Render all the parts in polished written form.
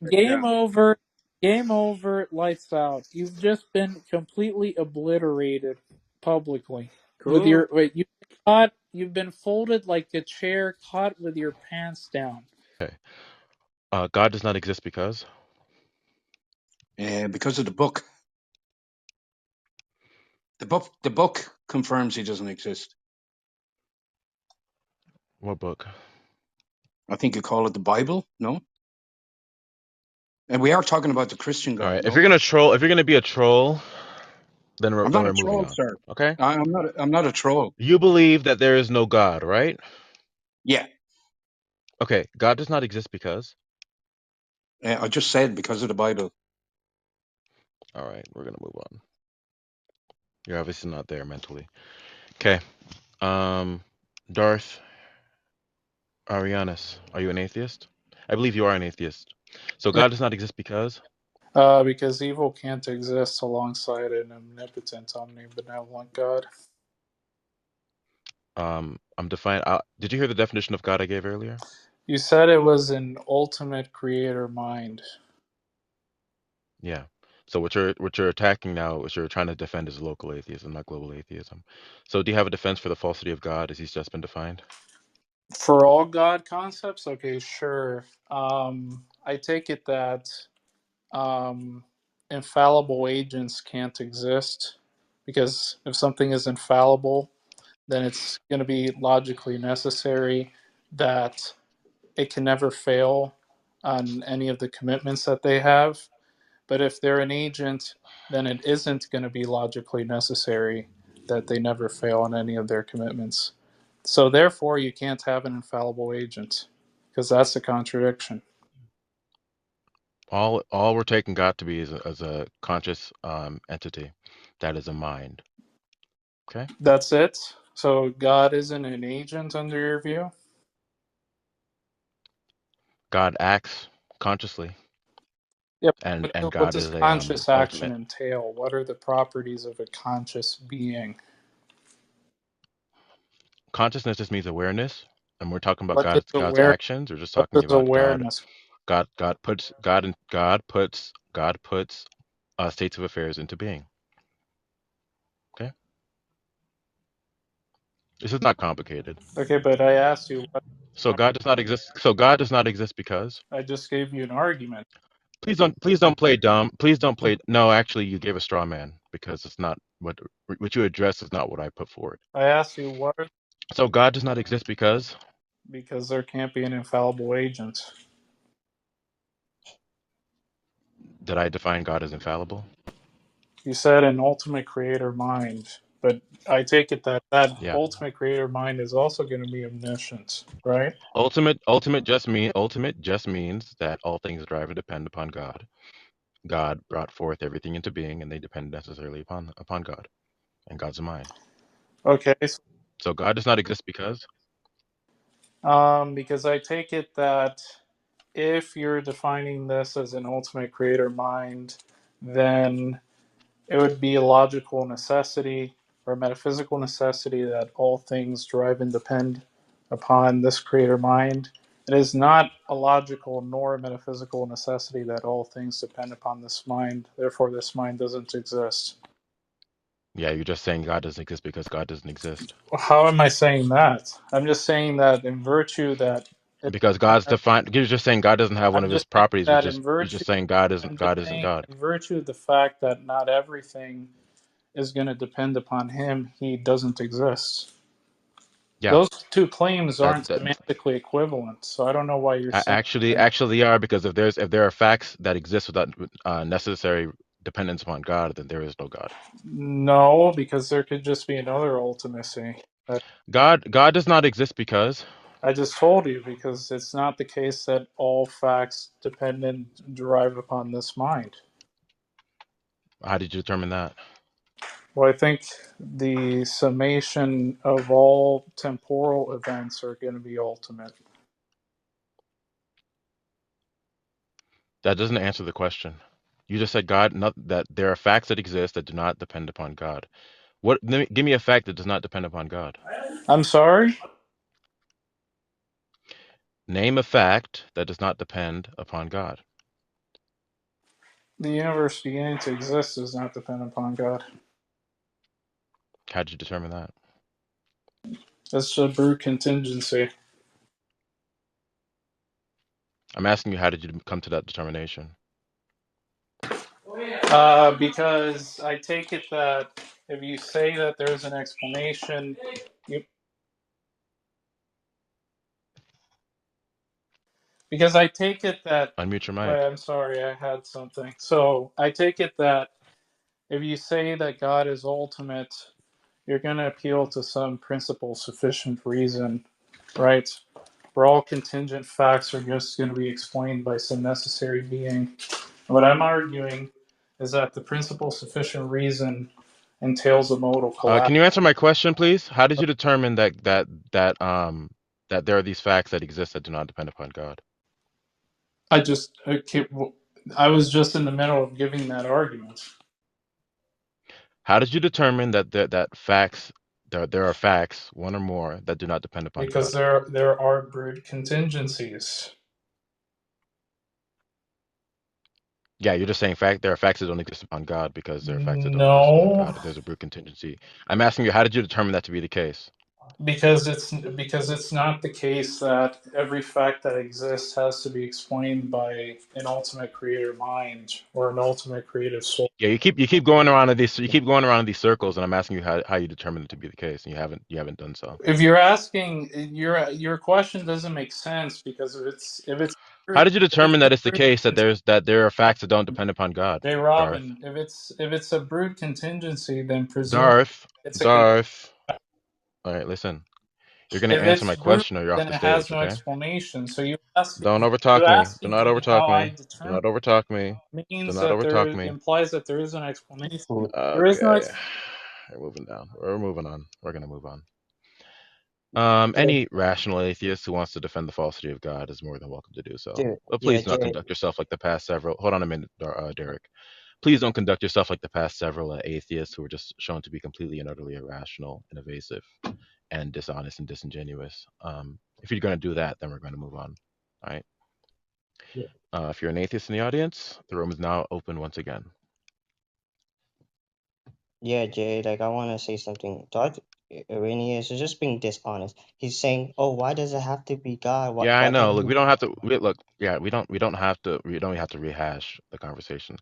Yeah. Game over. Game over. Lights out. You've just been completely obliterated publicly. With Cool. your wait, you've been caught. You've been folded like a chair, caught with your pants down. Okay. God does not exist because Because of the book. The book confirms he doesn't exist. what book? I think you call it the Bible, no? And we are talking about the Christian All God, right. If no? you're gonna troll, if you're gonna be a troll, then we're I'm then not a we're moving troll, on. sir. Okay. I'm not a troll. You believe that there is no God, right? Yeah. Okay. God does not exist because. I just said because of the Bible. All right. We're gonna move on. You're obviously not there mentally. Okay. Darth Arianus, are you an atheist? I believe you are an atheist. So Yeah. God does not exist because. Because evil can't exist alongside an omnipotent, omnibenevolent God. I'm defining. Did you hear the definition of God I gave earlier? You said it was an ultimate creator mind. Yeah. So what you're attacking now, what you're trying to defend is local atheism, not global atheism. So do you have a defense for the falsity of God as he's just been defined? For all God concepts, okay, sure. I take it that infallible agents can't exist because if something is infallible, then it's going to be logically necessary that it can never fail on any of the commitments that they have. But if they're an agent, then it isn't going to be logically necessary that they never fail on any of their commitments. So therefore, you can't have an infallible agent because that's a contradiction. All we're taking God to be is as a conscious entity that is a mind. Okay. That's it. So God isn't an agent under your view. God acts consciously, Yeah. and What God does is a conscious action ultimate. entail? What are the properties of a conscious being? Consciousness just means awareness, and we're talking about What does God's aware? actions. We're just What talking does about God. awareness? God puts states of affairs into being. Okay, this is not complicated. Okay, but I asked you. So God does not exist. So God does not exist because. I just gave you an argument. Please don't play dumb. Please don't play. No, actually, you gave a straw man because it's not what you address is not what I put forward. I asked you what So God does not exist because. because there can't be an infallible agent. Did I define God as infallible? You said an ultimate creator mind, but I take it that that Yeah. ultimate creator mind is also going to be omniscient, right? Ultimate just means that all things drive and depend upon God. God brought forth everything into being, and they depend necessarily upon God and God's mind. Okay, So God does not exist because. because I take it that if you're defining this as an ultimate creator mind, then it would be a logical necessity or a metaphysical necessity that all things drive and depend upon this creator mind. It is not a logical nor a metaphysical necessity that all things depend upon this mind. Therefore, this mind doesn't exist. Yeah, you're just saying God doesn't exist because God doesn't exist. How am I saying that? I'm just saying that in virtue that it, Because God's defined. You're just saying God doesn't have one I'm of His just saying properties. that in You're virtue just saying God isn't I'm just God isn't saying God. in virtue of the fact that not everything is going to depend upon him, he doesn't exist. Yeah, Those two claims that aren't that semantically equivalent, so I don't know why you're saying actually that. actually they are, because if there are facts that exist without necessary dependence upon God, then there is no God. No, because there could just be another ultimacy. That God does not exist because. I just told you, because it's not the case that all facts depend and derive upon this mind. How did you determine that? Well, I think the summation of all temporal events are going to be ultimate. That doesn't answer the question. You just said God, not that there are facts that exist that do not depend upon God. Give me a fact that does not depend upon God. I'm sorry? Name a fact that does not depend upon God. The universe beginning to exist does not depend upon God. How did you determine that? That's a brute contingency. I'm asking you, how did you come to that determination? Because I take it that if you say that there's an explanation, you, because I take it that. Unmute your Wait, mic. I'm sorry, I had something. So I take it that if you say that God is ultimate, you're going to appeal to some principle sufficient reason, right? Where all contingent facts are just going to be explained by some necessary being. What I'm arguing is that the principle sufficient reason entails a modal Can collapse. you answer my question, please? How did you determine that there are these facts that exist that do not depend upon God? I was just in the middle of giving that argument How did you determine that facts there are facts, one or more, that do not depend upon because God? there are brute contingencies. Yeah, you're just saying there are facts that don't exist upon God because there are facts that don't exist upon No, God. There's a brute contingency. I'm asking you, how did you determine that to be the case? because it's not the case that every fact that exists has to be explained by an ultimate creator mind or an ultimate creative soul. Yeah, you keep going around in these circles, and I'm asking you how you determined it to be the case, and you haven't done so. If you're asking, your question doesn't make sense because How did you if it's determine a that it's the brute case that there are facts that don't depend upon God, Hey Darth? Robin, if it's a brute contingency, then presumably Darth, it's a con- Darth. All right, listen. You're gonna if answer it's my brute, question, or you're off then the it has stage. no Okay? explanation. So Don't you overtalk me. Do asking not me overtalk how I me. Do determine not overtalk me. Do means not that there overtalk me. implies that there is an explanation. There is no Okay. ex- We're moving down. We're moving on. We're gonna move on. Yeah, Any rational atheist who wants to defend the falsity of God is more than welcome to do so. dude. But Yeah, please do not Jared. conduct yourself like the past several. Hold on a minute, Derek. Please don't conduct yourself like the past several atheists who were just shown to be completely and utterly irrational and evasive and dishonest and disingenuous. If you're going to do that, then we're going to move on. All right. Yeah, If you're an atheist in the audience, the room is now open once again. yeah, Jared. Like, I want to say something. Darth Arianus is just being dishonest. He's saying, "Oh, why does it have to be God? Yeah, I Why can't know. Look, he?" we don't have to. Look, yeah, we don't have to rehash the conversation.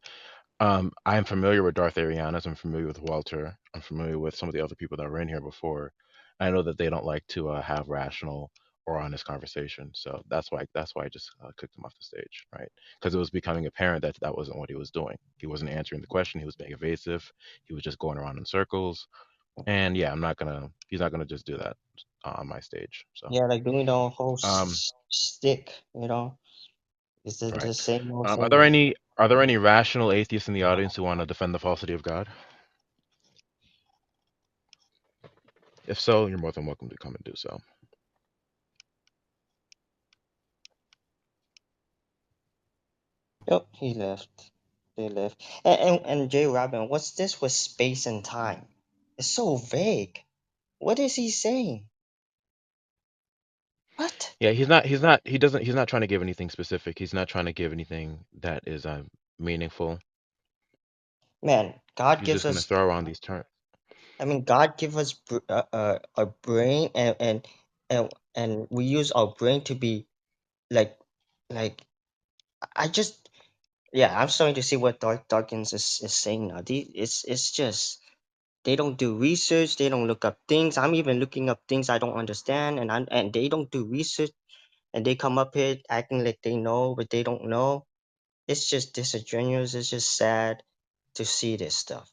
I am familiar with Darth Arianus. I'm familiar with Walter. I'm familiar with some of the other people that were in here before. I know that they don't like to have rational or honest conversation. So that's why I just kicked him off the stage, right? Because it was becoming apparent that that wasn't what he was doing. He wasn't answering the question. He was being evasive. He was just going around in circles. And yeah, He's not gonna just do that on my stage. So, Yeah, like doing the whole um, stick. It's the right. same old, Are same there old. any rational atheists in the audience who want to defend the falsity of God? If so, you're more than welcome to come and do so. Yep, he left. They left. And J. Robin, what's this with space and time? It's so vague. What is he saying? What? Yeah, he's not trying to give anything specific. He's not trying to give anything that is meaningful. Man, God He's gives just gonna us. throw around these terms. I mean, God give us a brain, and we use our brain to be like like I just yeah, I'm starting to see what Dawkins is saying now. It's just they don't do research, they don't look up things. I'm even looking up things I don't understand, and they don't do research, and they come up here acting like they know, but they don't know. It's just disingenuous. It's just sad to see this stuff.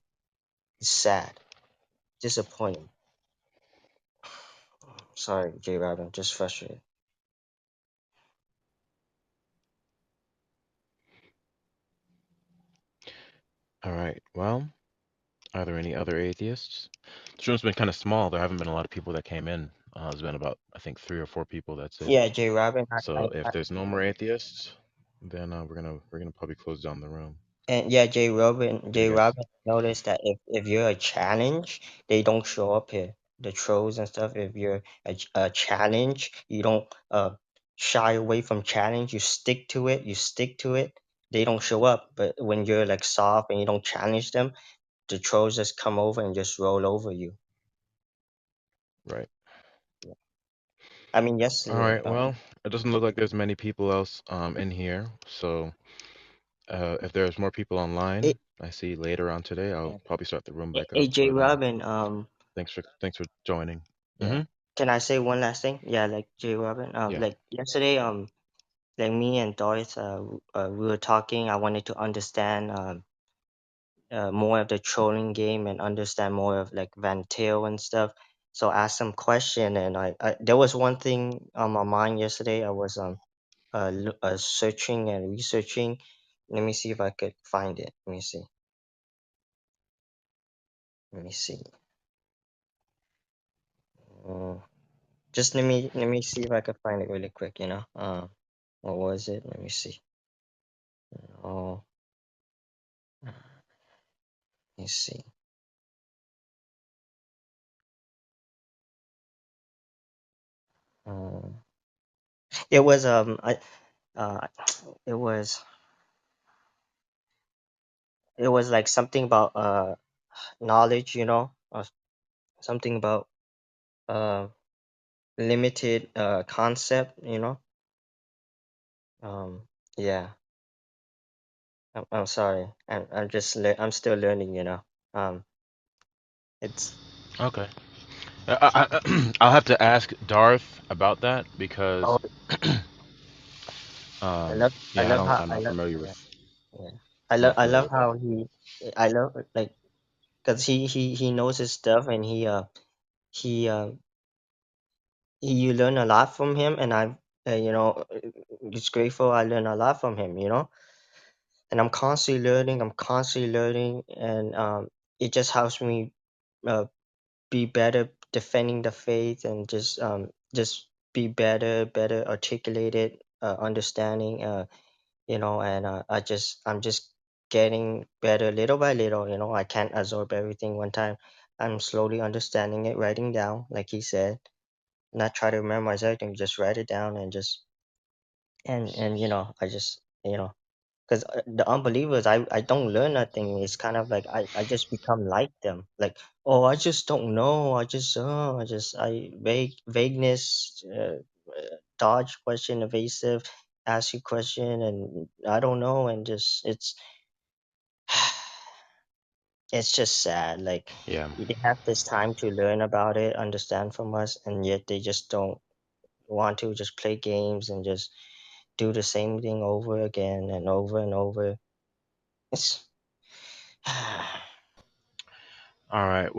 It's sad, disappointing. Sorry, J. Robin, just frustrated. All right. Well, are there any other atheists? The room's been kind of small. There haven't been a lot of people that came in. There's been about, I think, 3 or 4 people. That's it. Yeah, J. Robin, So if there's no more atheists, then we're gonna probably close down the room. and yeah, What do you J. guys? Robin noticed that if you're a challenge, they don't show up here. The trolls and stuff. If you're a challenge, you don't shy away from challenge. You stick to it. You stick to it. they don't show up. But when you're like soft and you don't challenge them, the trolls just come over and just roll over you. Right. I mean, All yesterday, right. Well, it doesn't look like there's many people else in here. So if there's more people online, A- I see later on today, I'll probably start the room back up. AJ But Robin, thanks for joining. yeah. Can I say one last thing? Yeah, like J Robin, Yeah. like yesterday, like me and Doris, we were talking. I wanted to understand, more of the trolling game and understand more of like Van Tail and stuff. So I asked some question, and I there was one thing on my mind yesterday. I was searching and researching. Let me see if I could find it. Let me see. Let me see. Uh, just let me see if I could find it really quick. What was it? Let me see. Oh, let me see. Uh, it was uh it was it was like something about knowledge. Something about uh limited concept. Um, yeah. I'm sorry. I'm still learning. Um, it's Okay. I'll have to ask Darth about that oh, because I love I yeah, love how I'm I not love familiar yeah, with yeah. I'm not I familiar love with that. how I love like because he knows his stuff, and he you learn a lot from him, and I just grateful I learn a lot from him. And I'm constantly learning, and it just helps me uh, be better defending the faith, and just be better articulated, understanding, and I'm just getting better little by little. I can't absorb everything one time. I'm slowly understanding it, writing down like he said, not try to memorize everything, just write it down, and just and I just because the unbelievers, I don't learn nothing. It's kind of like I just become like them. Like, oh, I just don't know. I vagueness, dodge question, evasive, ask you question, and I don't know, and just it's just sad. Like, Yeah. they have this time to learn about it, understand from us, and yet they just don't want to just play games and just do the same thing over again and over and over. It's All right.